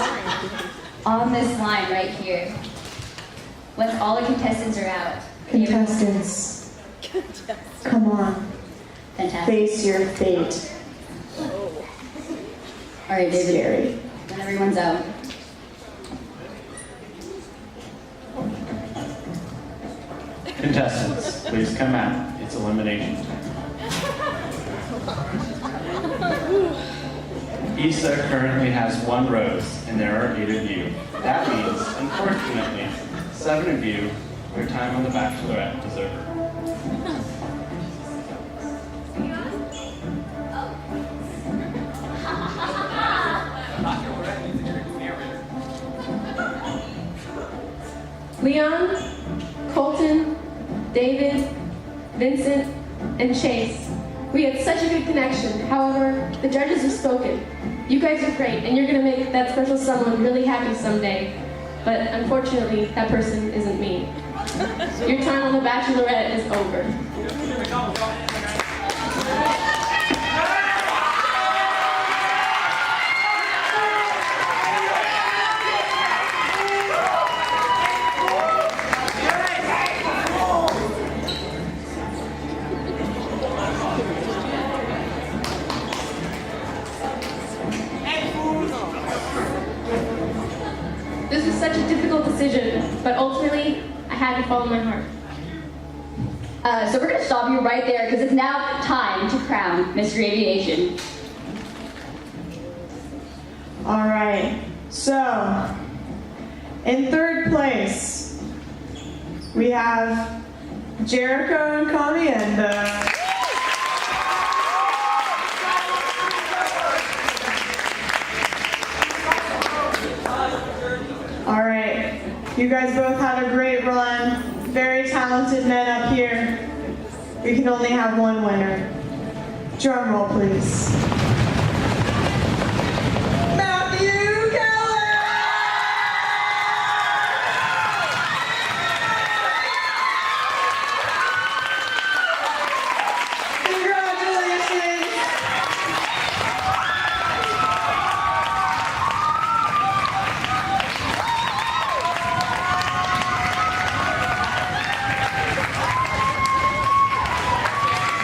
on this line right here? Once all the contestants are out. Contestants, come on. Fantastic. Face your fate. All right, David. Scary. When everyone's out. Contestants, please come out. It's elimination time. Issa currently has 1 rose, and there are 8 of you. That means, unfortunately, 7 of you, your time on the Bachelorette is over. Leon, Colton, David, Vincent, and Chase, We had such a good connection. However, the judges have spoken. You guys are great, and you're going to make that special someone really happy someday. But unfortunately, that person isn't me. Your time on The Bachelorette is over. This was such a difficult decision, but ultimately, I had to follow my heart. So we're going to stop you right there because it's now time to crown Mr. Aviation. All right, so in third place, we have Jericho and Camienda. All right, you guys both had a great run. Very talented men up here. We can only have one winner. Drum roll, please. Matthew Keller! Congratulations!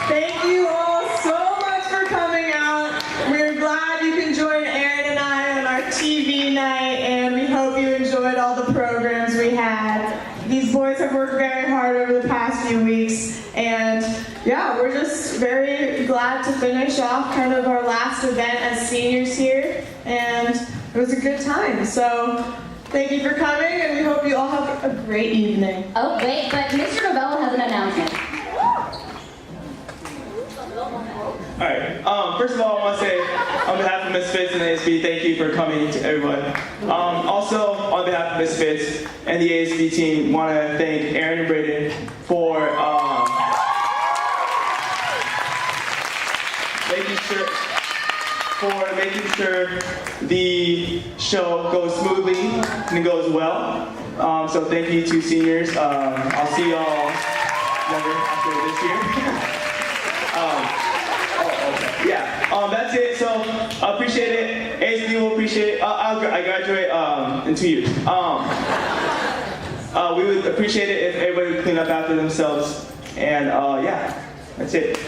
Thank you all so much for coming out. We're glad you can join Erin and I on our TV night, and we hope you enjoyed all the programs we had. These boys have worked very hard over the past few weeks, and yeah, we're just very glad to finish off kind of our last event as seniors here, and it was a good time. So thank you for coming, and we hope you all have a great evening. Oh, wait, but Mr. Novello has an announcement. Alright, first of all, I want to say, on behalf of Misfits and ASB, thank you for coming to everyone. Also, on behalf of Misfits and the ASB team, want to thank Erin and Braeden for making sure the show goes smoothly and it goes well. So thank you to seniors. I'll see y'all never after this year. That's it. So I appreciate it. ASB will appreciate it. I graduate in 2 years. We would appreciate it if everybody would clean up after themselves. And yeah, that's it.